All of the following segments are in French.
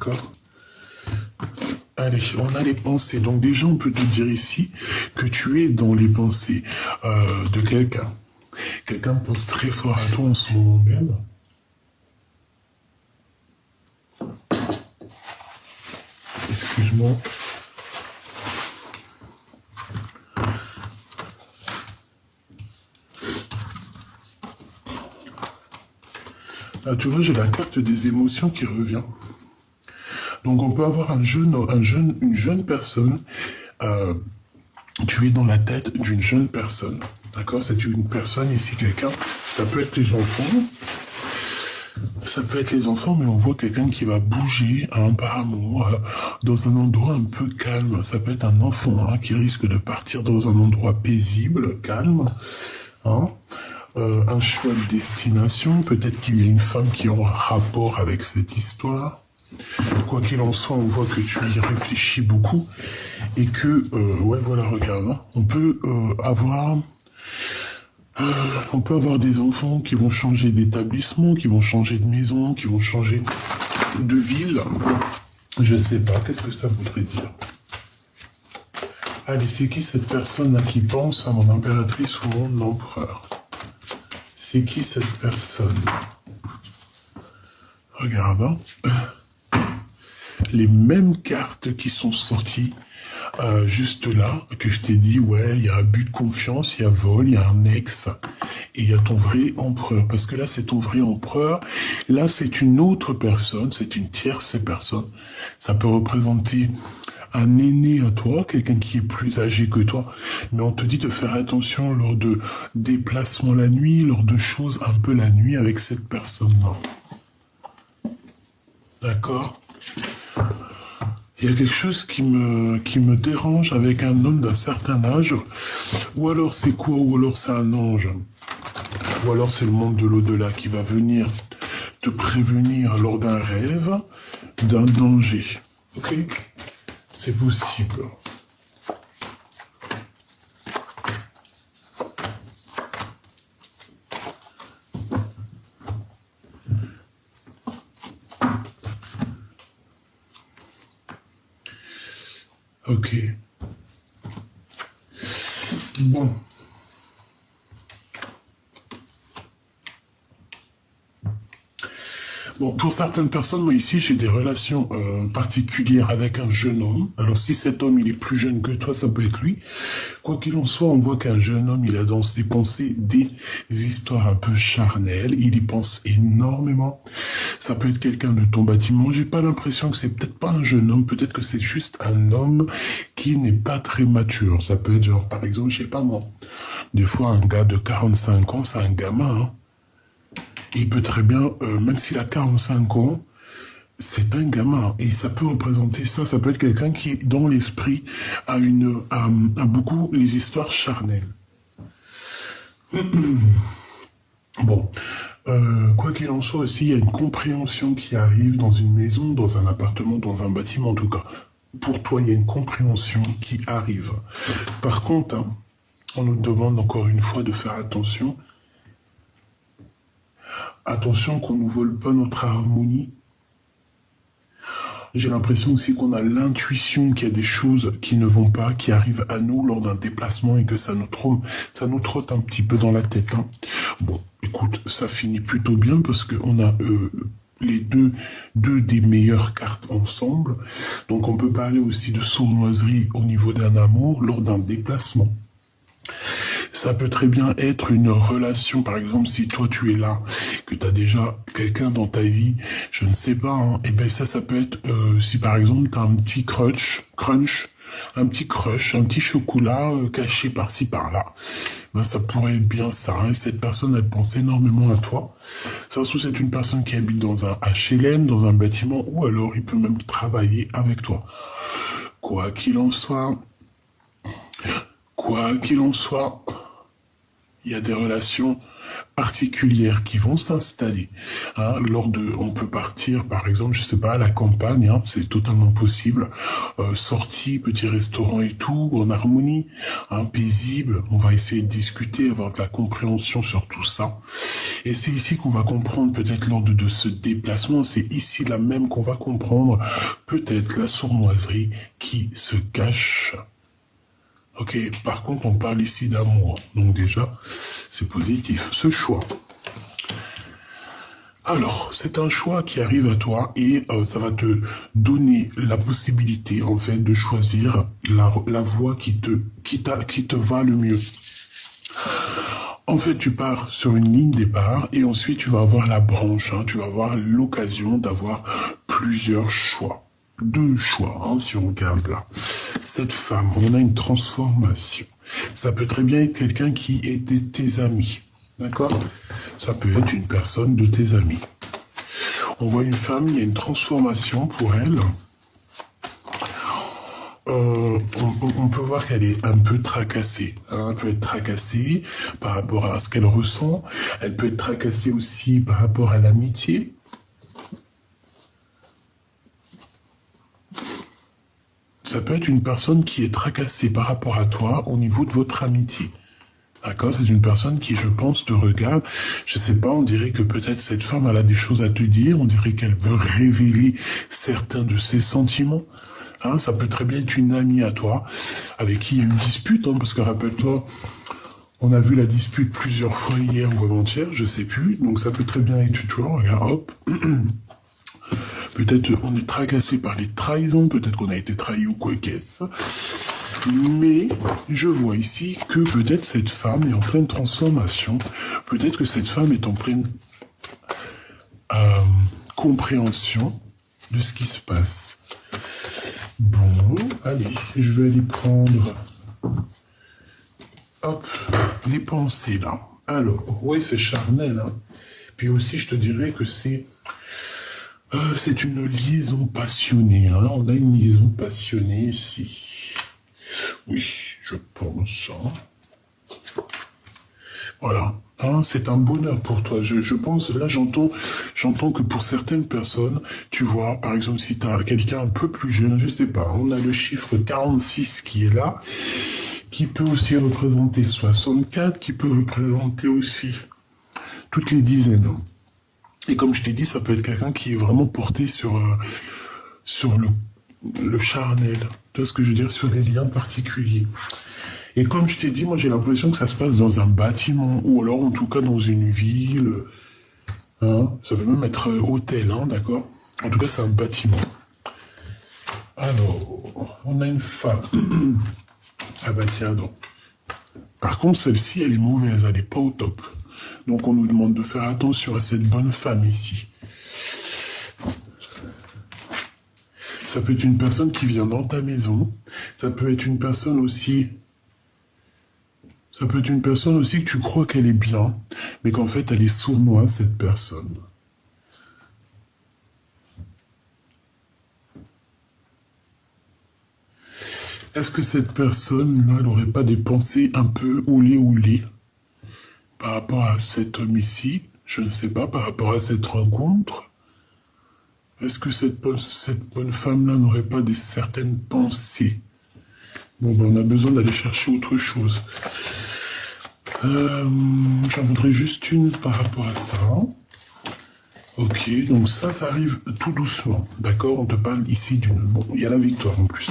d'accord? Allez, on a les pensées. Donc déjà, on peut te dire ici que tu es dans les pensées de quelqu'un. Quelqu'un pense très fort à toi en ce moment même. Excuse-moi. Là, tu vois, j'ai la carte des émotions qui revient. Donc, on peut avoir une jeune personne. Tu es dans la tête d'une jeune personne. D'accord? C'est une personne ici, quelqu'un. Ça peut être les enfants. Ça peut être les enfants, mais on voit quelqu'un qui va bouger apparemment dans un endroit un peu calme. Ça peut être un enfant qui risque de partir dans un endroit paisible, calme. Hein? Un choix de destination. Peut-être qu'il y a une femme qui aura rapport avec cette histoire. Quoi qu'il en soit, on voit que tu y réfléchis beaucoup et que, ouais, voilà, regarde, hein, on peut avoir des enfants qui vont changer d'établissement, qui vont changer de maison, qui vont changer de ville. Je sais pas, qu'est-ce que ça voudrait dire? Allez, c'est qui cette personne-là qui pense à mon impératrice ou mon empereur? C'est qui cette personne? Regarde, hein. Les mêmes cartes qui sont sorties juste là, que je t'ai dit, ouais, il y a abus de confiance, il y a vol, il y a un ex, et il y a ton vrai empereur, parce que là, c'est ton vrai empereur, là, c'est une autre personne, c'est une tierce personne, ça peut représenter un aîné à toi, quelqu'un qui est plus âgé que toi, mais on te dit de faire attention lors de déplacements la nuit, lors de choses un peu la nuit avec cette personne-là. D'accord ? Il y a quelque chose qui me dérange avec un homme d'un certain âge. Ou alors c'est quoi? Ou alors c'est un ange. Ou alors c'est le monde de l'au-delà qui va venir te prévenir lors d'un rêve, d'un danger. Ok? C'est possible. Ok. Bon. Bon, pour certaines personnes, moi ici, j'ai des relations particulières avec un jeune homme. Alors si cet homme, il est plus jeune que toi, ça peut être lui. Quoi qu'il en soit, on voit qu'un jeune homme, il a dans ses pensées des histoires un peu charnelles. Il y pense énormément. Ça peut être quelqu'un de ton bâtiment. J'ai pas l'impression que c'est peut-être pas un jeune homme. Peut-être que c'est juste un homme qui n'est pas très mature. Ça peut être genre, par exemple, je sais pas moi. Des fois, un gars de 45 ans, c'est un gamin, hein. Il peut très bien, même s'il a 45 ans, c'est un gamin. Et ça peut représenter ça. Ça peut être quelqu'un qui, dans l'esprit, a beaucoup les histoires charnelles. Bon. Quoi qu'il en soit aussi, il y a une compréhension qui arrive dans une maison, dans un appartement, dans un bâtiment en tout cas. Pour toi, il y a une compréhension qui arrive. Par contre, hein, on nous demande encore une fois de faire attention. Attention qu'on ne vole pas notre harmonie. J'ai l'impression aussi qu'on a l'intuition qu'il y a des choses qui ne vont pas, qui arrivent à nous lors d'un déplacement et que ça nous trotte un petit peu dans la tête. Hein. Bon, écoute, ça finit plutôt bien parce qu'on a les deux des meilleures cartes ensemble. Donc on peut parler aussi de sournoiserie au niveau d'un amour lors d'un déplacement. Ça peut très bien être une relation, par exemple, si toi tu es là, que tu as déjà quelqu'un dans ta vie, je ne sais pas, hein, et ben ça peut être, si par exemple tu as un petit un petit chocolat caché par-ci par-là, ben ça pourrait être bien ça, hein, cette personne elle pense énormément à toi. Ça se trouve c'est une personne qui habite dans un HLM, dans un bâtiment, ou alors il peut même travailler avec toi. Quoi qu'il en soit, il y a des relations particulières qui vont s'installer. Hein, on peut partir, par exemple, je sais pas, à la campagne, hein, c'est totalement possible. Sortie, petit restaurant et tout, en harmonie, hein, paisible. On va essayer de discuter, avoir de la compréhension sur tout ça. Et c'est ici qu'on va comprendre, peut-être lors de ce déplacement, c'est ici là même qu'on va comprendre peut-être la sournoiserie qui se cache. Ok, par contre, on parle ici d'amour. Donc déjà, c'est positif. Ce choix. Alors, c'est un choix qui arrive à toi et ça va te donner la possibilité, en fait, de choisir la voie qui te va le mieux. En fait, tu pars sur une ligne départ et ensuite tu vas avoir la branche. Hein, tu vas avoir l'occasion d'avoir plusieurs choix. 2 choix, hein, si on regarde là. Cette femme, on a une transformation. Ça peut très bien être quelqu'un qui est de tes amis. D'accord? Ça peut être une personne de tes amis. On voit une femme, il y a une transformation pour elle. On peut voir qu'elle est un peu tracassée. Hein, elle peut être tracassée par rapport à ce qu'elle ressent. Elle peut être tracassée aussi par rapport à l'amitié. Ça peut être une personne qui est tracassée par rapport à toi au niveau de votre amitié. D'accord? C'est une personne qui, je pense, te regarde. Je sais pas, on dirait que peut-être cette femme, elle a des choses à te dire. On dirait qu'elle veut révéler certains de ses sentiments. Hein, ça peut très bien être une amie à toi, avec qui il y a une dispute, hein, parce que rappelle-toi, on a vu la dispute plusieurs fois hier ou avant-hier, je sais plus, donc ça peut très bien être, tu vois, regarde, hop. Peut-être on est tracassé par les trahisons, peut-être qu'on a été trahi ou quoi qu'est-ce. Mais je vois ici que peut-être cette femme est en pleine transformation, peut-être que cette femme est en pleine compréhension de ce qui se passe. Bon, allez, je vais aller prendre, hop, les pensées là. Alors, oui, c'est charnel, hein. Puis aussi, je te dirais que c'est une liaison passionnée, hein. On a une liaison passionnée ici. Oui, je pense, hein. Voilà. Hein, c'est un bonheur pour toi. Je pense, là, j'entends que pour certaines personnes, tu vois, par exemple, si tu as quelqu'un un peu plus jeune, je sais pas, on a le chiffre 46 qui est là, qui peut aussi représenter 64, qui peut représenter aussi toutes les dizaines. Et comme je t'ai dit, ça peut être quelqu'un qui est vraiment porté sur le charnel. Tu vois ce que je veux dire? Sur des liens particuliers. Et comme je t'ai dit, moi j'ai l'impression que ça se passe dans un bâtiment, ou alors en tout cas dans une ville. Hein, ça peut même être hôtel, hein, d'accord? En tout cas, c'est un bâtiment. Alors, on a une femme. Ah bah tiens donc. Par contre, celle-ci, elle est mauvaise, elle n'est pas au top. Donc on nous demande de faire attention à cette bonne femme ici. Ça peut être une personne qui vient dans ta maison. Ça peut être une personne aussi... Ça peut être une personne aussi que tu crois qu'elle est bien, mais qu'en fait, elle est sournoise, cette personne. Est-ce que cette personne-là, elle n'aurait pas des pensées un peu oulé par rapport à cet homme ici? Je ne sais pas, par rapport à cette rencontre. Est-ce que cette bonne femme-là n'aurait pas certaines pensées? Bon, ben, on a besoin d'aller chercher autre chose. J'en voudrais juste une par rapport à ça. Ok, donc ça arrive tout doucement. D'accord, on te parle ici d'une... Bon, il y a la victoire en plus.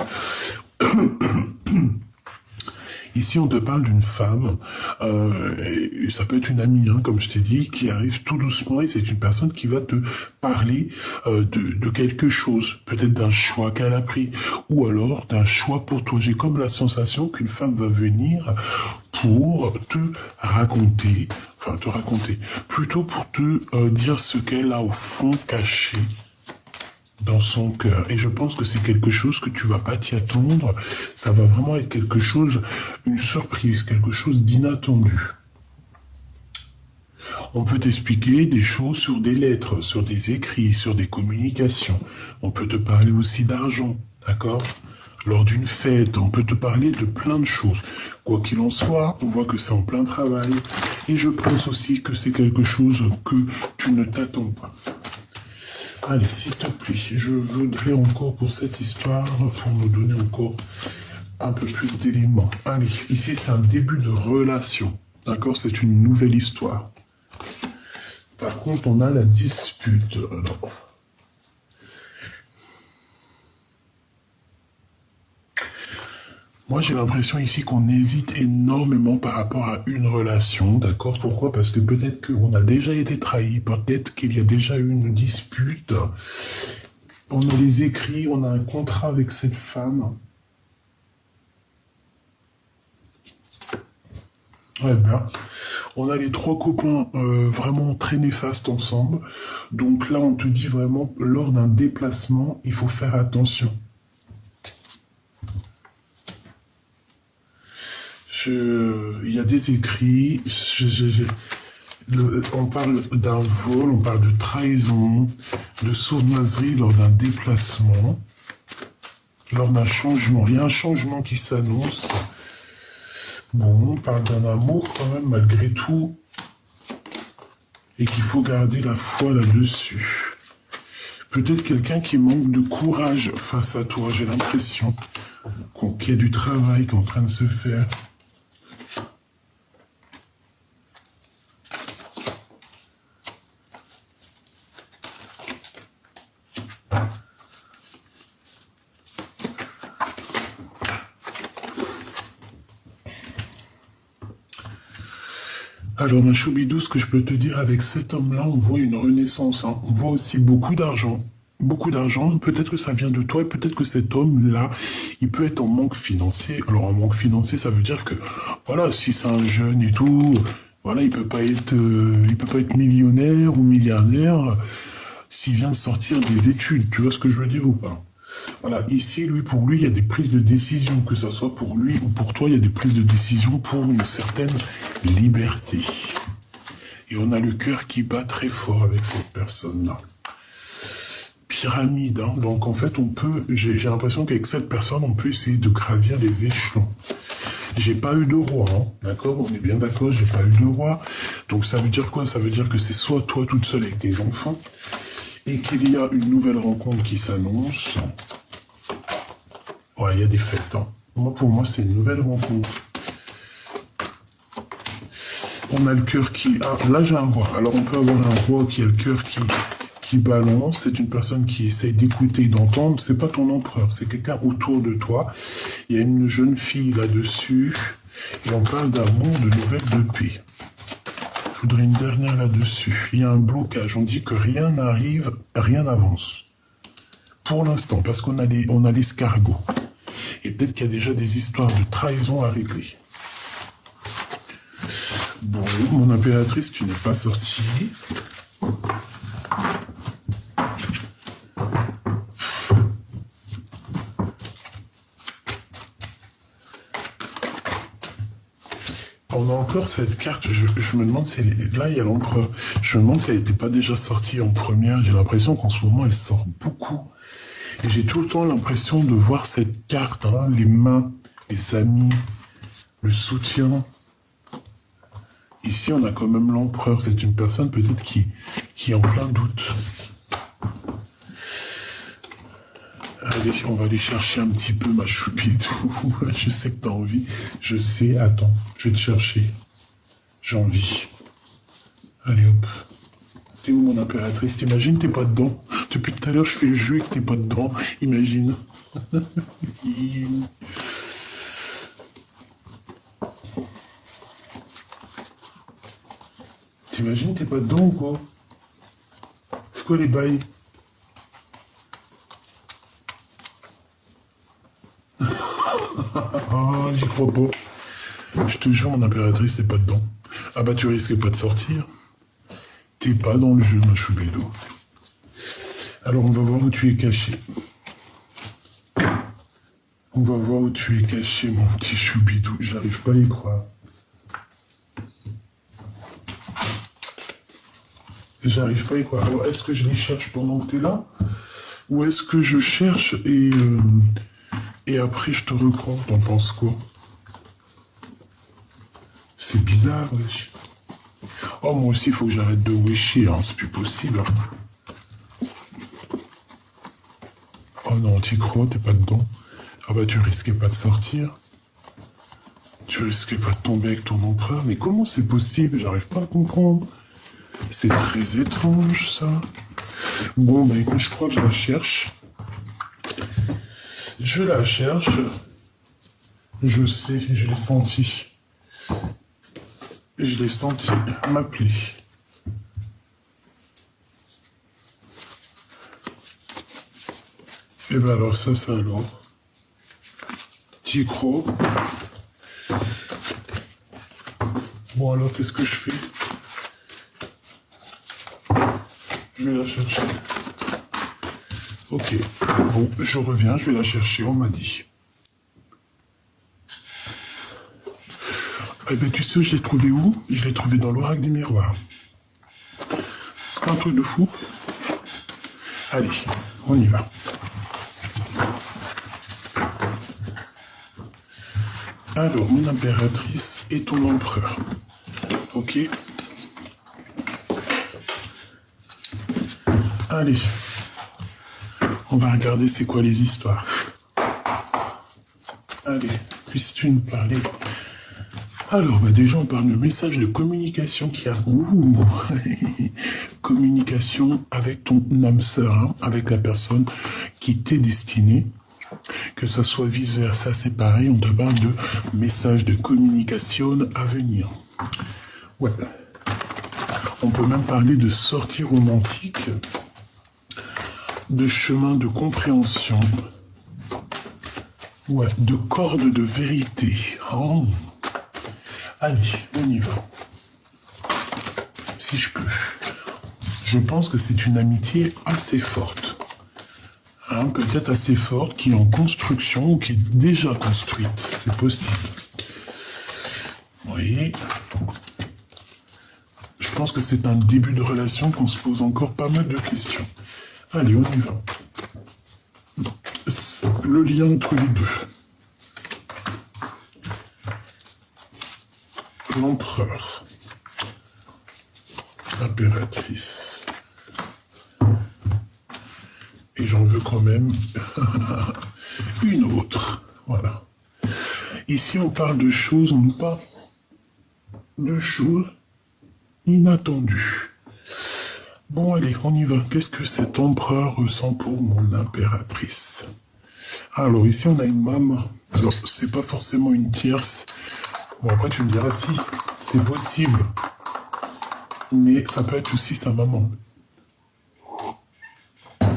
Ici, on te parle d'une femme, ça peut être une amie, hein, comme je t'ai dit, qui arrive tout doucement et c'est une personne qui va te parler de quelque chose, peut-être d'un choix qu'elle a pris, ou alors d'un choix pour toi. J'ai comme la sensation qu'une femme va venir pour te raconter, plutôt pour te dire ce qu'elle a au fond caché dans son cœur. Et je pense que c'est quelque chose que tu vas pas t'y attendre. Ça va vraiment être quelque chose, une surprise, quelque chose d'inattendu. On peut t'expliquer des choses sur des lettres, sur des écrits, sur des communications. On peut te parler aussi d'argent, d'accord? Lors d'une fête, on peut te parler de plein de choses. Quoi qu'il en soit, on voit que c'est en plein travail. Et je pense aussi que c'est quelque chose que tu ne t'attends pas. Allez, s'il te plaît, je voudrais encore pour cette histoire, pour nous donner encore un peu plus d'éléments. Allez, ici c'est un début de relation. D'accord, c'est une nouvelle histoire. Par contre, on a la dispute. Alors. Moi, j'ai l'impression ici qu'on hésite énormément par rapport à une relation, d'accord? Pourquoi? Parce que peut-être qu'on a déjà été trahi, peut-être qu'il y a déjà eu une dispute. On a les écrits, on a un contrat avec cette femme. Ouais, bien. On a les trois copains vraiment très néfastes ensemble. Donc là, on te dit vraiment, lors d'un déplacement, il faut faire attention. Il y a des écrits, on parle d'un vol, on parle de trahison, de sournoiserie lors d'un déplacement, lors d'un changement. Il y a un changement qui s'annonce. Bon, on parle d'un amour quand même, malgré tout, et qu'il faut garder la foi là-dessus. Peut-être quelqu'un qui manque de courage face à toi, j'ai l'impression qu'il y a du travail qui est en train de se faire. Alors, ma choubidou, ce que je peux te dire avec cet homme-là, on voit une renaissance. Hein. On voit aussi beaucoup d'argent. Beaucoup d'argent. Peut-être que ça vient de toi et peut-être que cet homme-là, il peut être en manque financier. Alors, en manque financier, ça veut dire que, voilà, si c'est un jeune et tout, voilà, il peut pas être millionnaire ou milliardaire s'il vient de sortir des études. Tu vois ce que je veux dire ou pas? Voilà, ici, pour lui, il y a des prises de décision, que ce soit pour lui ou pour toi, il y a des prises de décision pour une certaine liberté. Et on a le cœur qui bat très fort avec cette personne-là. Pyramide, hein. Donc en fait, j'ai l'impression qu'avec cette personne, on peut essayer de gravir les échelons. J'ai pas eu de roi, hein. D'accord? On est bien d'accord, j'ai pas eu de roi. Donc ça veut dire quoi? Ça veut dire que c'est soit toi toute seule avec tes enfants, et qu'il y a une nouvelle rencontre qui s'annonce. Ouais, il y a des fêtes. Hein. Pour moi, c'est une nouvelle rencontre. On a le cœur qui... Ah, là, j'ai un roi. Alors, on peut avoir un roi qui a le cœur qui balance. C'est une personne qui essaye d'écouter et d'entendre. C'est pas ton empereur, c'est quelqu'un autour de toi. Il y a une jeune fille là-dessus. Et on parle d'amour, de nouvelles de paix. Je voudrais une dernière là-dessus. Il y a un blocage. On dit que rien n'arrive, rien n'avance. Pour l'instant, parce qu'on a l'escargot. Et peut-être qu'il y a déjà des histoires de trahison à régler. Bon, mon impératrice, tu n'es pas sortie. On a encore cette carte, je me demande si là il y a l'empereur, je me demande si elle n'était pas déjà sortie en première, j'ai l'impression qu'en ce moment elle sort beaucoup. Et j'ai tout le temps l'impression de voir cette carte, hein, les mains, les amis, le soutien. Ici on a quand même l'empereur, c'est une personne peut-être qui est en plein doute. Allez, on va aller chercher un petit peu ma choupidou. Je sais que t'as envie. Je sais, attends, je vais te chercher. J'ai envie. Allez hop. T'es où mon impératrice? T'imagines, t'es pas dedans. Depuis tout à l'heure, je fais le jeu et que t'es pas dedans. Imagine. T'imagines, t'es pas dedans ou quoi? C'est quoi les bails? Ah, j'y crois pas. Je te jure, mon impératrice, t'es pas dedans. Ah bah, tu risques pas de sortir. T'es pas dans le jeu, ma choubidou. Alors, on va voir où tu es caché. On va voir où tu es caché, mon petit choubidou. J'arrive pas à y croire. J'arrive pas à y croire. Alors, est-ce que je les cherche pendant que t'es là? Ou est-ce que je cherche et après je te reprends? T'en penses quoi? C'est bizarre, wesh. Oh, moi aussi, il faut que j'arrête de wecher, hein, c'est plus possible. Oh non, t'y crois, t'es pas dedans. Ah bah, tu risquais pas de sortir. Tu risquais pas de tomber avec ton empereur. Mais comment c'est possible? J'arrive pas à comprendre. C'est très étrange, ça. Bon, bah écoute, je crois que je la cherche. Je la cherche. Je sais, je l'ai senti. Je l'ai senti m'appeler. Et ben alors, ça, c'est alors. T'y crois? Bon, alors, qu'est-ce que je fais? Je vais la chercher. Ok. Bon, je reviens, je vais la chercher, on m'a dit. Eh ben, tu sais, je l'ai trouvé où? Je l'ai trouvé dans l'oracle des miroirs. C'est un truc de fou. Allez, on y va. Alors, mon impératrice et ton empereur. Ok. Allez. On va regarder c'est quoi les histoires. Allez, puisses-tu nous parler? Alors, bah déjà, on parle de message de communication qui a... Ouh. Communication avec ton âme sœur, hein, avec la personne qui t'est destinée. Que ça soit vice-versa, c'est pareil, on te parle de message de communication à venir. Ouais. On peut même parler de sortie romantique, de chemin de compréhension, ouais, de corde de vérité. Oh. Allez, on y va. Si je peux. Je pense que c'est une amitié assez forte. Hein, peut-être assez forte, qui est en construction ou qui est déjà construite. C'est possible. Oui. Je pense que c'est un début de relation qu'on se pose encore pas mal de questions. Allez, on y va. Le lien entre les deux. L'empereur. L'impératrice. Et j'en veux quand même une autre. Voilà. Ici, on parle de choses, on parle de choses inattendues. Bon, allez, on y va. Qu'est-ce que cet empereur ressent pour mon impératrice? Alors, ici, on a une maman. Alors, c'est pas forcément une tierce. Bon, après, tu me diras si, c'est possible. Mais ça peut être aussi sa maman.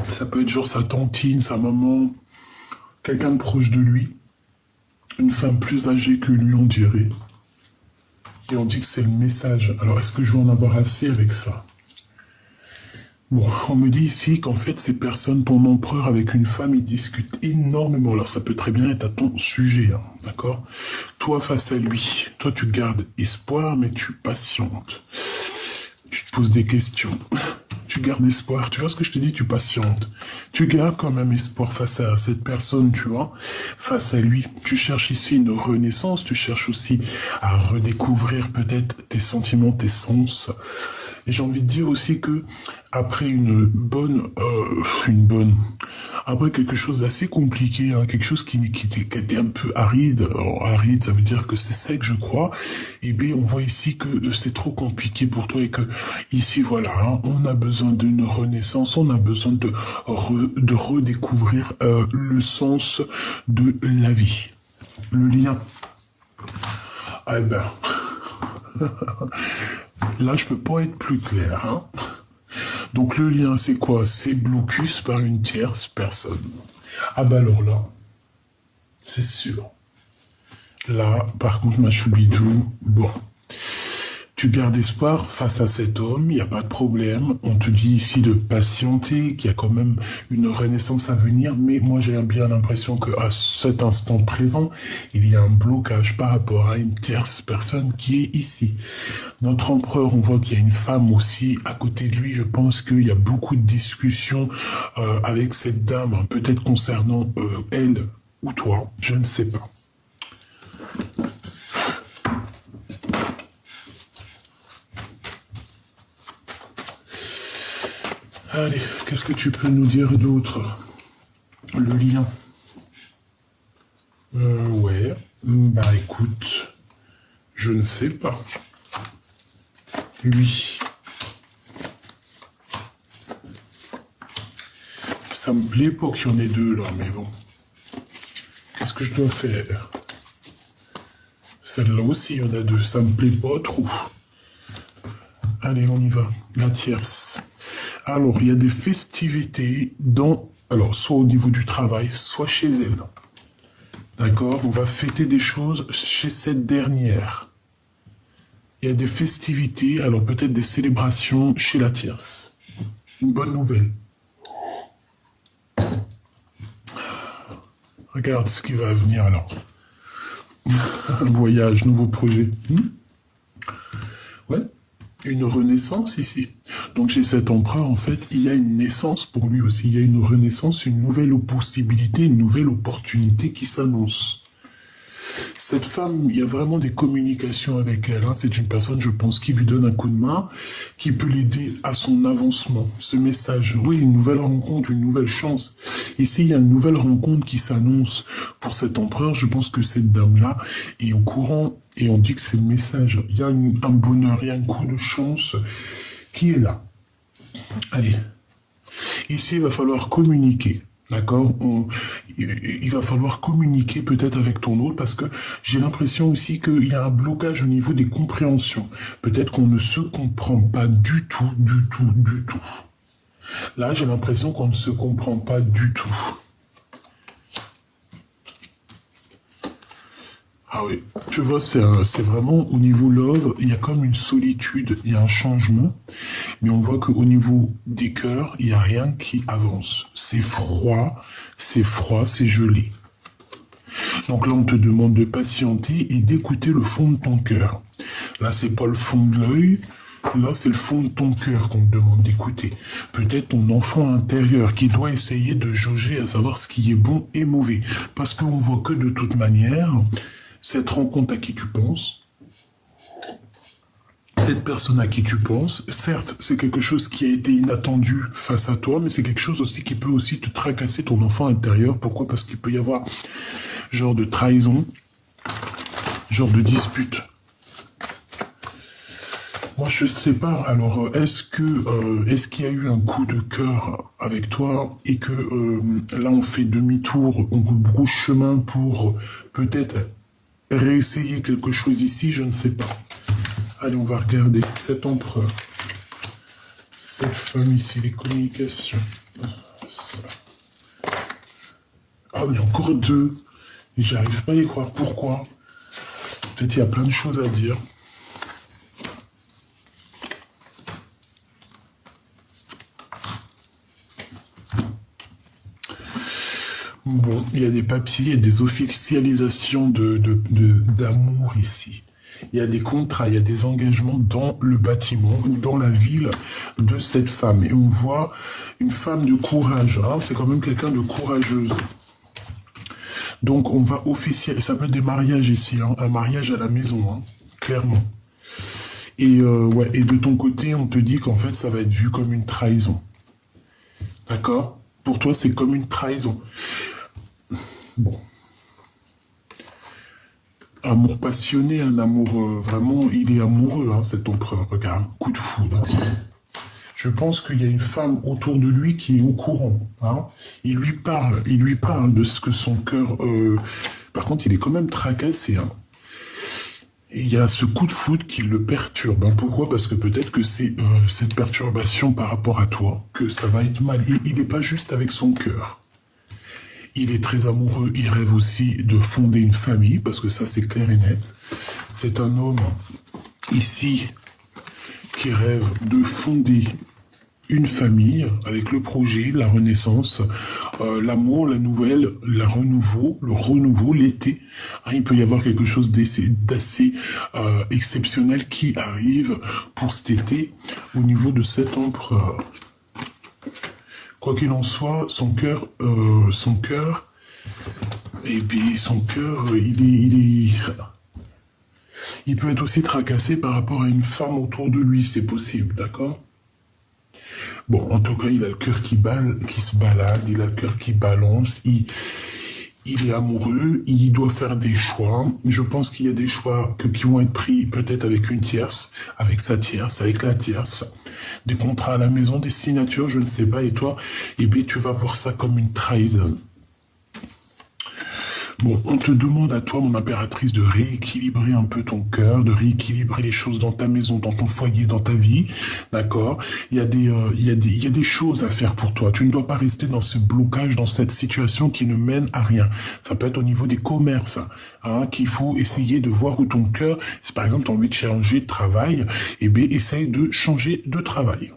Ça peut être genre sa tantine, sa maman, quelqu'un de proche de lui. Une femme plus âgée que lui, on dirait. Et on dit que c'est le message. Alors, est-ce que je vais en avoir assez avec ça? Bon, on me dit ici qu'en fait, ces personnes, ton empereur avec une femme, ils discutent énormément. Alors, ça peut très bien être à ton sujet, hein, d'accord? Toi, face à lui, toi, tu gardes espoir, mais tu patientes. Tu te poses des questions. Tu gardes espoir. Tu vois ce que je te dis? Tu patientes. Tu gardes quand même espoir face à cette personne, tu vois, face à lui. Tu cherches ici une renaissance. Tu cherches aussi à redécouvrir peut-être tes sentiments, tes sens. Et j'ai envie de dire aussi que après après quelque chose d'assez compliqué, hein, quelque chose qui était un peu aride. Alors, aride, ça veut dire que c'est sec, je crois. Et bien, on voit ici que c'est trop compliqué pour toi et que ici, voilà, hein, on a besoin d'une renaissance, on a besoin de redécouvrir le sens de la vie, le lien. Eh ben. Là, je peux pas être plus clair, hein. Donc, le lien, c'est quoi? C'est blocus par une tierce personne. Ah bah alors là, c'est sûr. Là, par contre, ma choubidou, bon. Tu gardes espoir face à cet homme, il n'y a pas de problème. On te dit ici de patienter, qu'il y a quand même une renaissance à venir, mais moi j'ai bien l'impression qu'à cet instant présent, il y a un blocage par rapport à une tierce personne qui est ici. Notre empereur, on voit qu'il y a une femme aussi à côté de lui. Je pense qu'il y a beaucoup de discussions avec cette dame, hein, peut-être concernant elle ou toi, je ne sais pas. Allez, qu'est-ce que tu peux nous dire d'autre? Le lien. Ouais. Bah écoute, je ne sais pas. Lui. Ça me plaît pour qu'il y en ait deux là, mais bon. Qu'est-ce que je dois faire? Celle-là aussi, il y en a deux. Ça me plaît pas trop. Allez, on y va. La tierce. Alors, il y a des festivités alors, soit au niveau du travail, soit chez elle. D'accord? On va fêter des choses chez cette dernière. Il y a des festivités, alors peut-être des célébrations chez la tierce. Une bonne nouvelle. Regarde ce qui va venir alors. Un voyage, nouveau projet. Ouais, une renaissance ici. Donc chez cet empereur, en fait, il y a une naissance pour lui aussi. Il y a une renaissance, une nouvelle possibilité, une nouvelle opportunité qui s'annonce. Cette femme, il y a vraiment des communications avec elle. Hein. C'est une personne, je pense, qui lui donne un coup de main, qui peut l'aider à son avancement. Ce message, oui, une nouvelle rencontre, une nouvelle chance. Ici, il y a une nouvelle rencontre qui s'annonce pour cet empereur. Je pense que cette dame-là est au courant et on dit que c'est le message. Il y a un bonheur, il y a un coup de chance qui est là. Allez. Ici, il va falloir communiquer. D'accord? Il va falloir communiquer peut-être avec ton autre parce que j'ai l'impression aussi qu'il y a un blocage au niveau des compréhensions. Peut-être qu'on ne se comprend pas du tout. Là, j'ai l'impression qu'on ne se comprend pas du tout. Ah oui, tu vois, c'est vraiment au niveau love, il y a comme une solitude, il y a un changement, mais on voit qu'au niveau des cœurs, il n'y a rien qui avance. C'est froid, c'est gelé. Donc là, on te demande de patienter et d'écouter le fond de ton cœur. Là, c'est pas le fond de l'œil, là, c'est le fond de ton cœur qu'on te demande d'écouter. Peut-être ton enfant intérieur qui doit essayer de jauger à savoir ce qui est bon et mauvais. Parce qu'on voit que de toute manière, cette rencontre à qui tu penses, cette personne à qui tu penses, certes, c'est quelque chose qui a été inattendu face à toi, mais c'est quelque chose aussi qui peut aussi te tracasser ton enfant intérieur. Pourquoi? Parce qu'il peut y avoir genre de trahison, genre de dispute. Moi, je sais pas. Alors, est-ce qu'il y a eu un coup de cœur avec toi et que là, on fait demi-tour, on rebrousse chemin pour peut-être réessayer quelque chose ici, je ne sais pas. Allez, on va regarder cet empereur. Cette femme ici, les communications. Ça. Ah, mais encore deux. Et j'arrive pas à y croire. Pourquoi? Peut-être il y a plein de choses à dire. Bon, il y a des papiers, il y a des officialisations d'amour ici. Il y a des contrats, il y a des engagements dans le bâtiment, dans la ville de cette femme. Et on voit une femme de courage. Hein, c'est quand même quelqu'un de courageuse. Donc on va officialiser, ça peut être des mariages ici, hein, un mariage à la maison, hein, clairement. Et, ouais, et de ton côté, on te dit qu'en fait, ça va être vu comme une trahison. D'accord? Pour toi, c'est comme une trahison. Bon. Amour passionné, un amour vraiment, il est amoureux, hein, cet empereur. Regarde, coup de foudre. Je pense qu'il y a une femme autour de lui qui est au courant. Hein. Il lui parle de ce que son cœur... Par contre, il est quand même tracassé. Hein. Et il y a ce coup de foudre qui le perturbe. Hein. Pourquoi? Parce que peut-être que c'est cette perturbation par rapport à toi, que ça va être mal. Il n'est pas juste avec son cœur. Il est très amoureux, il rêve aussi de fonder une famille, parce que ça c'est clair et net. C'est un homme ici qui rêve de fonder une famille avec le projet, la renaissance, l'amour, la nouvelle, le renouveau, l'été. Hein, il peut y avoir quelque chose d'assez exceptionnel qui arrive pour cet été au niveau de cet empereur. Quoi qu'il en soit, son cœur, et puis son cœur, il peut être aussi tracassé par rapport à une femme autour de lui, c'est possible, d'accord? Bon, en tout cas, il a le cœur qui se balade, il a le cœur qui balance, il est amoureux, il doit faire des choix. Je pense qu'il y a des choix qui vont être pris peut-être avec une tierce, avec sa tierce, avec la tierce. Des contrats à la maison, des signatures, je ne sais pas. Et toi, eh bien, tu vas voir ça comme une trahison. Bon, on te demande à toi, mon impératrice, de rééquilibrer un peu ton cœur, de rééquilibrer les choses dans ta maison, dans ton foyer, dans ta vie, d'accord? Il y a des choses à faire pour toi. Tu ne dois pas rester dans ce blocage, dans cette situation qui ne mène à rien. Ça peut être au niveau des commerces, hein, qu'il faut essayer de voir où ton cœur, si par exemple tu as envie de changer de travail, eh bien, essaye de changer de travail.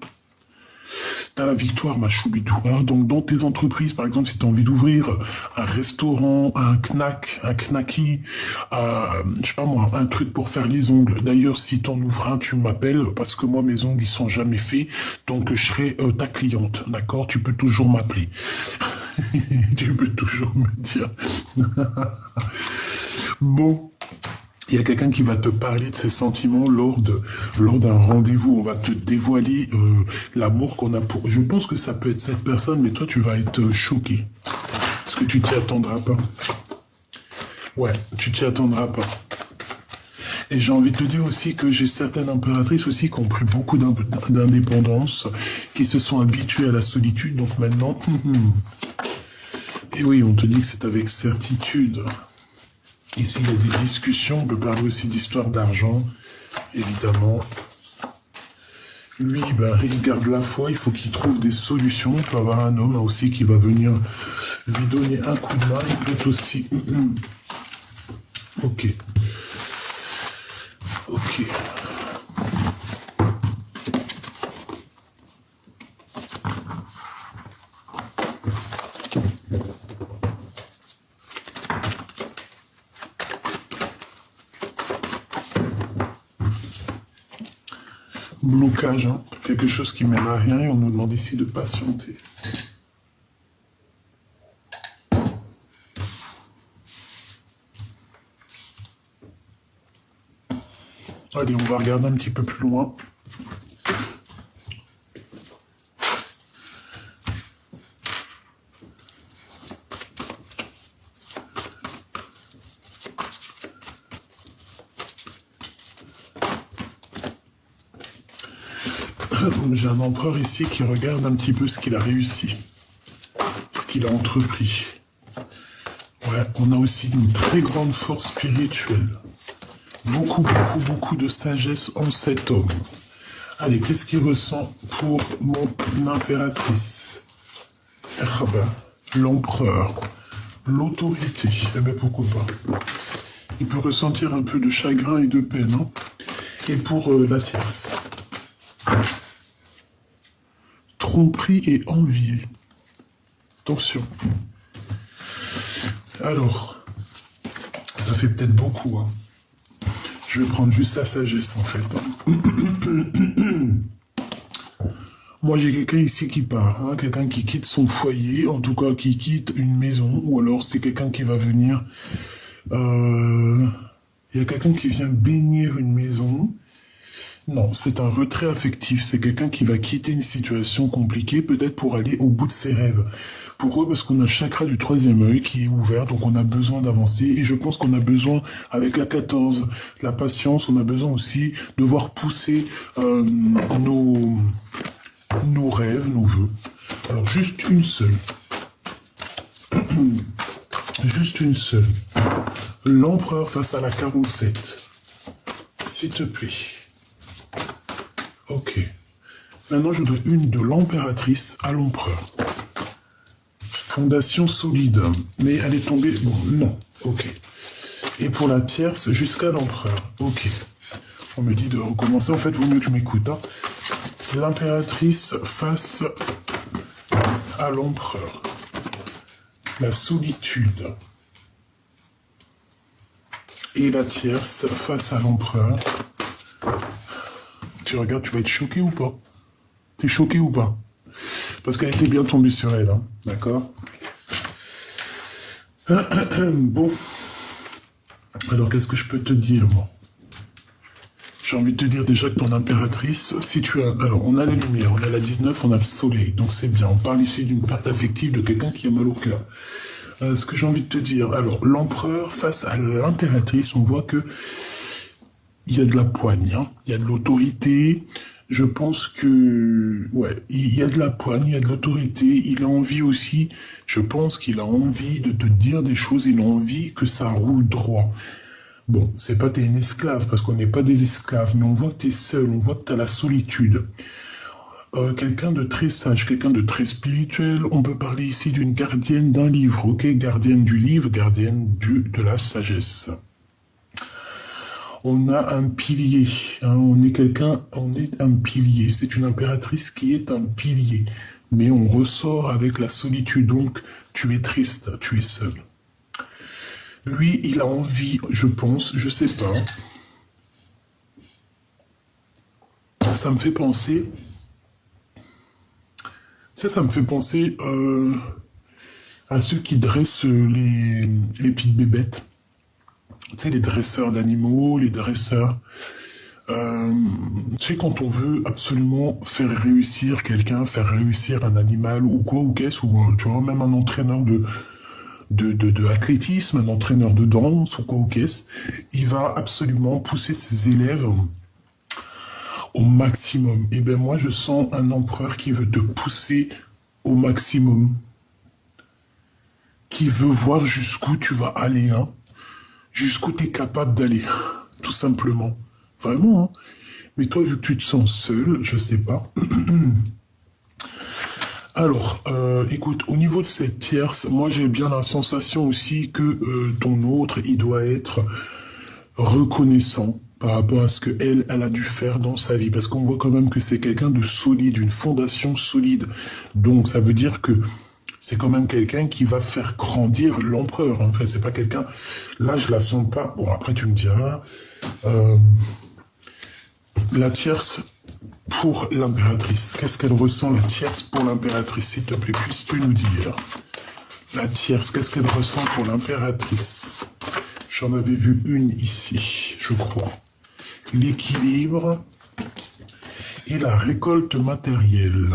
T'as la victoire, ma choubidou. Hein. Donc, dans tes entreprises, par exemple, si tu as envie d'ouvrir un restaurant, un knack, un knacky, je sais pas moi, un truc pour faire les ongles. D'ailleurs, si t'en ouvres un, tu m'appelles, parce que moi, mes ongles, ils sont jamais faits. Donc, je serai ta cliente, d'accord? Tu peux toujours m'appeler. Tu peux toujours me dire. Bon. Il y a quelqu'un qui va te parler de ses sentiments lors d'un rendez-vous. On va te dévoiler l'amour qu'on a pour... Je pense que ça peut être cette personne, mais toi, tu vas être choqué. Parce que tu t'y attendras pas. Ouais, tu t'y attendras pas. Et j'ai envie de te dire aussi que j'ai certaines impératrices aussi qui ont pris beaucoup d'indépendance, qui se sont habituées à la solitude. Donc maintenant... Et oui, on te dit que c'est avec certitude. Ici, il y a des discussions, on peut parler aussi d'histoire d'argent, évidemment. Lui, ben, il garde la foi, il faut qu'il trouve des solutions. Il peut avoir un homme aussi qui va venir lui donner un coup de main. Il peut aussi... Ok. Ok. Blocage, hein. Quelque chose qui mène à rien et on nous demande ici de patienter. Allez, on va regarder un petit peu plus loin. J'ai un empereur ici qui regarde un petit peu ce qu'il a réussi, ce qu'il a entrepris. Ouais, on a aussi une très grande force spirituelle. Beaucoup de sagesse en cet homme. Allez, qu'est-ce qu'il ressent pour mon impératrice? L'empereur, l'autorité. Eh bien, pourquoi pas? Il peut ressentir un peu de chagrin et de peine. Hein. Et pour la tierce. Tromperie et envié. Attention. Alors, ça fait peut-être beaucoup. Hein. Je vais prendre juste la sagesse, en fait. Hein. Moi, j'ai quelqu'un ici qui part. Hein, quelqu'un qui quitte son foyer, en tout cas qui quitte une maison. Ou alors, c'est quelqu'un qui va venir... Il y a quelqu'un qui vient bénir une maison. Non, c'est un retrait affectif. C'est quelqu'un qui va quitter une situation compliquée, peut-être pour aller au bout de ses rêves. Pourquoi? Parce qu'on a le chakra du troisième œil qui est ouvert, donc on a besoin d'avancer. Et je pense qu'on a besoin, avec la 14, la patience, on a besoin aussi de voir pousser nos rêves, nos vœux. Alors, juste une seule. Juste une seule. L'empereur face à la 47. S'il te plaît. Ok. Maintenant, je voudrais une de l'impératrice à l'empereur. Fondation solide. Mais elle est tombée... Bon, non. Ok. Et pour la tierce, jusqu'à l'empereur. Ok. On me dit de recommencer. En fait, vaut mieux que je m'écoute. Hein. L'impératrice face à l'empereur. La solitude. Et la tierce face à l'empereur. Tu regardes, tu vas être choqué ou pas? T'es choqué ou pas? Parce qu'elle était bien tombée sur elle, hein. D'accord? Bon. Alors, qu'est-ce que je peux te dire, moi? J'ai envie de te dire déjà que ton impératrice, si tu as... Alors, on a les lumières, on a la 19, on a le soleil, donc c'est bien. On parle ici d'une perte affective de quelqu'un qui a mal au cœur. Ce que j'ai envie de te dire, alors, l'empereur face à l'impératrice, on voit que il y a de la poigne, hein, il y a de l'autorité. Je pense que... Ouais, il y a de la poigne, il y a de l'autorité. Il a envie aussi, je pense qu'il a envie de te dire des choses, il a envie que ça roule droit. Bon, c'est pas que t'es une esclave, parce qu'on n'est pas des esclaves, mais on voit que t'es seul, on voit que t'as la solitude. Quelqu'un de très sage, quelqu'un de très spirituel, on peut parler ici d'une gardienne d'un livre, ok? Gardienne du livre, gardienne de la sagesse. On a un pilier, hein, on est un pilier, c'est une impératrice qui est un pilier. Mais on ressort avec la solitude, donc tu es triste, tu es seul. Lui, il a envie, je pense, je sais pas. Ça me fait penser... Ça me fait penser à ceux qui dressent les petites bébêtes. Tu sais, les dresseurs d'animaux, les dresseurs... tu sais, quand on veut absolument faire réussir quelqu'un, faire réussir un animal ou quoi, ou qu'est-ce, ou tu vois, même un entraîneur de athlétisme, un entraîneur de danse ou quoi ou qu'est-ce, il va absolument pousser ses élèves au maximum. Et bien moi, je sens un empereur qui veut te pousser au maximum, qui veut voir jusqu'où tu vas aller, hein, jusqu'où tu es capable d'aller, tout simplement. Vraiment, hein. Mais toi, vu que tu te sens seul, je sais pas. Alors, écoute, au niveau de cette tierce, moi j'ai bien la sensation aussi que ton autre, il doit être reconnaissant par rapport à ce que elle a dû faire dans sa vie. Parce qu'on voit quand même que c'est quelqu'un de solide, une fondation solide. Donc ça veut dire que c'est quand même quelqu'un qui va faire grandir l'empereur. Enfin, c'est pas quelqu'un... Là, je la sens pas... Bon, après tu me diras... La tierce... Pour l'impératrice, qu'est-ce qu'elle ressent, la tierce, pour l'impératrice? S'il te plaît, puisses-tu nous dire? La tierce, qu'est-ce qu'elle ressent pour l'impératrice? J'en avais vu une ici, je crois. L'équilibre et la récolte matérielle.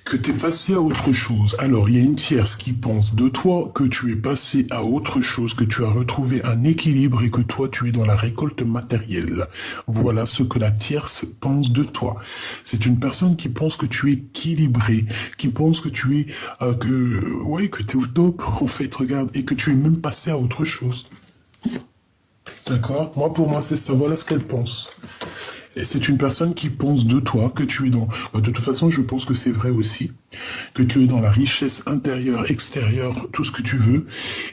Que tu es passé à autre chose. Alors, il y a une tierce qui pense de toi que tu es passé à autre chose, que tu as retrouvé un équilibre et que toi, tu es dans la récolte matérielle. Voilà ce que la tierce pense de toi. C'est une personne qui pense que tu es équilibré, qui pense que tu es... que tu es au top, en fait, regarde, et que tu es même passé à autre chose. D'accord? Moi, pour moi, c'est ça. Voilà ce qu'elle pense. Et c'est une personne qui pense de toi, que tu es dans... De toute façon, je pense que c'est vrai aussi, que tu es dans la richesse intérieure, extérieure, tout ce que tu veux,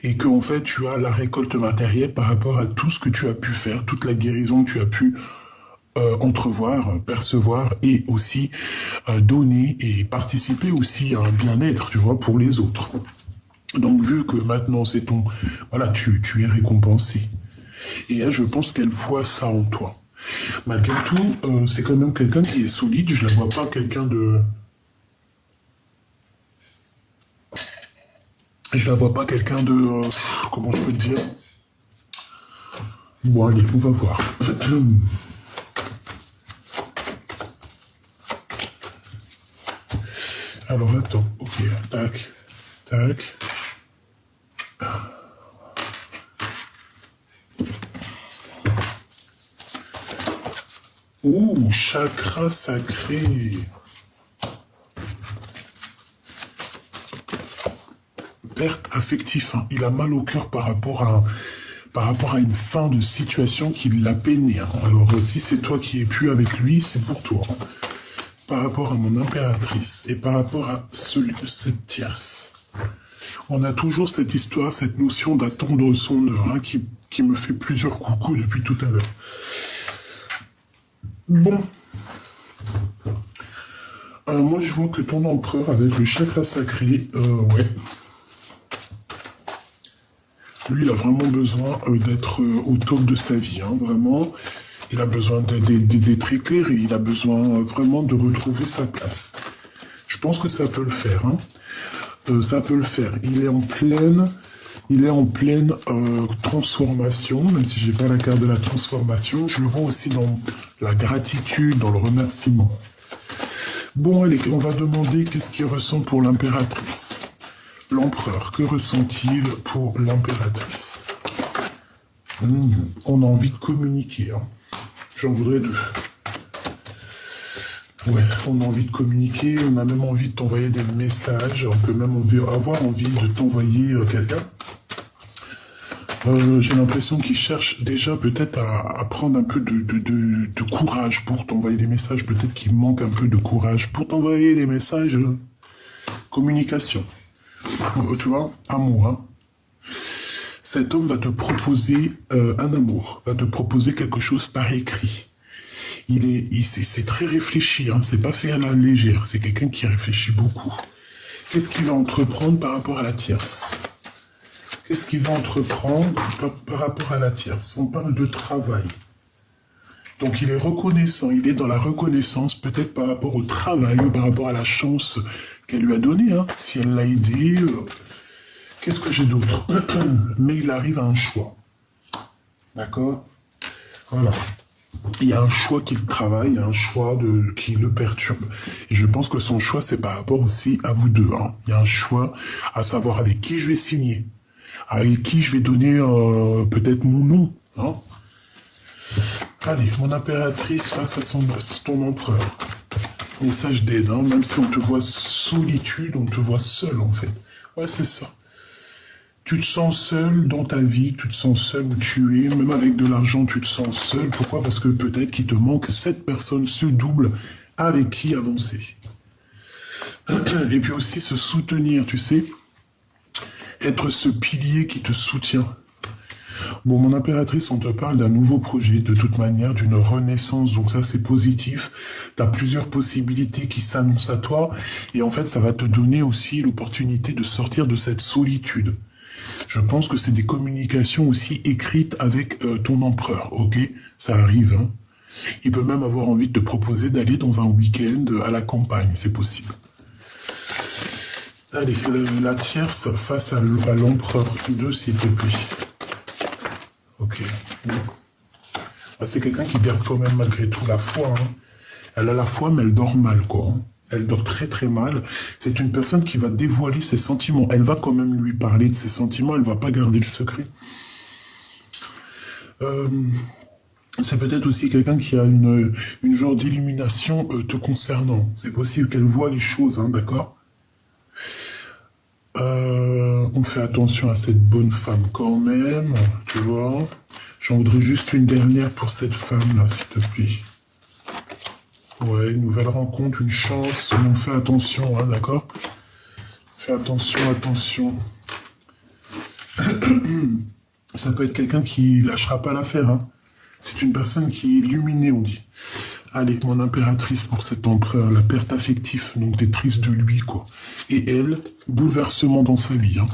et qu'en fait, tu as la récolte matérielle par rapport à tout ce que tu as pu faire, toute la guérison que tu as pu entrevoir, percevoir, et aussi donner et participer aussi à un bien-être, tu vois, pour les autres. Donc, vu que maintenant, c'est ton... Voilà, tu es récompensé. Et elle, je pense qu'elle voit ça en toi. Malgré tout, c'est quand même quelqu'un qui est solide. Je la vois pas quelqu'un de... Je la vois pas quelqu'un de... comment je peux te dire? Bon, allez, on va voir. Alors, attends. Ok, tac, tac. Ouh, chakra sacré. Perte affective. Hein. Il a mal au cœur par rapport à une fin de situation qui l'a peiné. Hein. Alors, si c'est toi qui es plus avec lui, c'est pour toi. Hein. Par rapport à mon impératrice et par rapport à cette tierce. On a toujours cette histoire, cette notion d'attendre son heure, hein, qui me fait plusieurs coucous depuis tout à l'heure. Bon. Moi, je vois que ton empereur, avec le chakra sacré, ouais. Lui, il a vraiment besoin d'être au top de sa vie, hein, vraiment. Il a besoin d'être éclairé, il a besoin vraiment de retrouver sa place. Je pense que ça peut le faire, hein. Ça peut le faire. Il est en pleine Il est en pleine transformation, même si j'ai pas la carte de la transformation. Je le vois aussi dans la gratitude, dans le remerciement. Bon, allez, on va demander qu'est-ce qu'il ressent pour l'impératrice. L'empereur, que ressent-il pour l'impératrice? On a envie de communiquer. Hein. J'en voudrais deux. Ouais, on a envie de communiquer, on a même envie de t'envoyer des messages, on peut même avoir envie de t'envoyer quelqu'un. J'ai l'impression qu'il cherche déjà peut-être à prendre un peu de courage pour t'envoyer des messages. Peut-être qu'il manque un peu de courage pour t'envoyer des messages. Communication. Tu vois, amour. Hein. Cet homme va te proposer un amour, va te proposer quelque chose par écrit. C'est très réfléchi, hein, c'est pas fait à la légère, c'est quelqu'un qui réfléchit beaucoup. Qu'est-ce qu'il va entreprendre par rapport à la tierce? Qu'est-ce qu'il va entreprendre par rapport à la tierce? On parle de travail. Donc il est reconnaissant, il est dans la reconnaissance, peut-être par rapport au travail ou par rapport à la chance qu'elle lui a donnée, hein, si elle l'a aidé. Qu'est-ce que j'ai d'autre? Mais il arrive à un choix. D'accord? Voilà. Il y a un choix qu'il travaille, il y a un choix qui le perturbe. Et je pense que son choix, c'est par rapport aussi à vous deux. Hein. Il y a un choix à savoir avec qui je vais signer, avec qui je vais donner peut-être mon nom. Hein. Allez, mon impératrice face à ton empereur. Message d'aide, hein. Même si on te voit solitude, on te voit seul en fait. Ouais, c'est ça. Tu te sens seul dans ta vie, tu te sens seul où tu es, même avec de l'argent, tu te sens seul. Pourquoi? Parce que peut-être qu'il te manque cette personne, ce double, avec qui avancer. Et puis aussi se soutenir, tu sais, être ce pilier qui te soutient. Bon, mon impératrice, on te parle d'un nouveau projet, de toute manière, d'une renaissance, donc ça c'est positif. Tu as plusieurs possibilités qui s'annoncent à toi, et en fait ça va te donner aussi l'opportunité de sortir de cette solitude. Je pense que c'est des communications aussi écrites avec ton empereur, ok? Ça arrive, hein? Il peut même avoir envie de te proposer d'aller dans un week-end à la campagne, c'est possible. Allez, la tierce face à l'empereur 2, s'il te plaît. Ok. Ah, c'est quelqu'un qui garde quand même malgré tout la foi, hein. Elle a la foi, mais elle dort mal, quoi. Hein. Elle dort très très mal. C'est une personne qui va dévoiler ses sentiments. Elle va quand même lui parler de ses sentiments, elle va pas garder le secret. C'est peut-être aussi quelqu'un qui a une genre d'illumination te concernant. C'est possible qu'elle voit les choses, hein, d'accord? On fait attention à cette bonne femme quand même, tu vois. J'en voudrais juste une dernière pour cette femme-là, s'il te plaît. Ouais, une nouvelle rencontre, une chance, on fait attention, hein, d'accord? Fais attention, attention. Ça peut être quelqu'un qui lâchera pas l'affaire, hein. C'est une personne qui est illuminée, on dit. Allez, mon impératrice pour cet empereur, la perte affective, donc t'es triste de lui, quoi. Et elle, bouleversement dans sa vie, hein.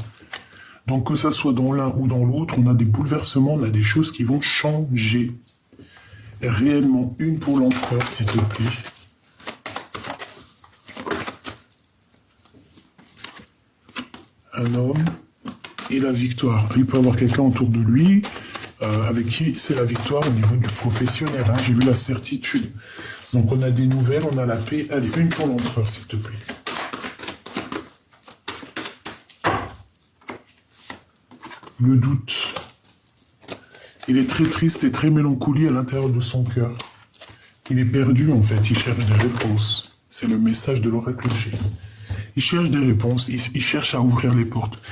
Donc que ça soit dans l'un ou dans l'autre, on a des bouleversements, on a des choses qui vont changer. Réellement, une pour l'empereur, s'il te plaît. Un homme et la victoire. Il peut avoir quelqu'un autour de lui avec qui c'est la victoire au niveau du professionnel. Hein. J'ai vu la certitude. Donc on a des nouvelles, on a la paix. Allez, une pour l'empereur, s'il te plaît. Le doute. Il est très triste et très mélancolique à l'intérieur de son cœur. Il est perdu, en fait. Il cherche des réponses. C'est le message de l'oracle G. Il cherche des réponses. Il cherche à ouvrir les portes.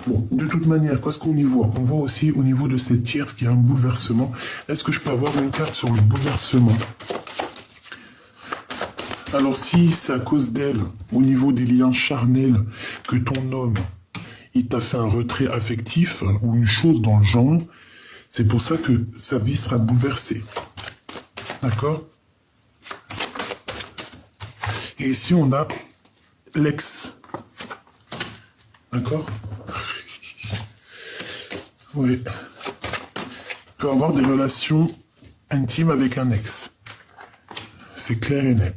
Bon, de toute manière, qu'est-ce qu'on y voit? On voit aussi au niveau de cette tierce qu'il y a un bouleversement. Est-ce que je peux avoir une carte sur le bouleversement? Alors, si c'est à cause d'elle, au niveau des liens charnels, que ton homme, il t'a fait un retrait affectif, ou une chose dans le genre, c'est pour ça que sa vie sera bouleversée. D'accord? Et ici, on a l'ex. D'accord? Oui. Peut avoir des relations intimes avec un ex. C'est clair et net.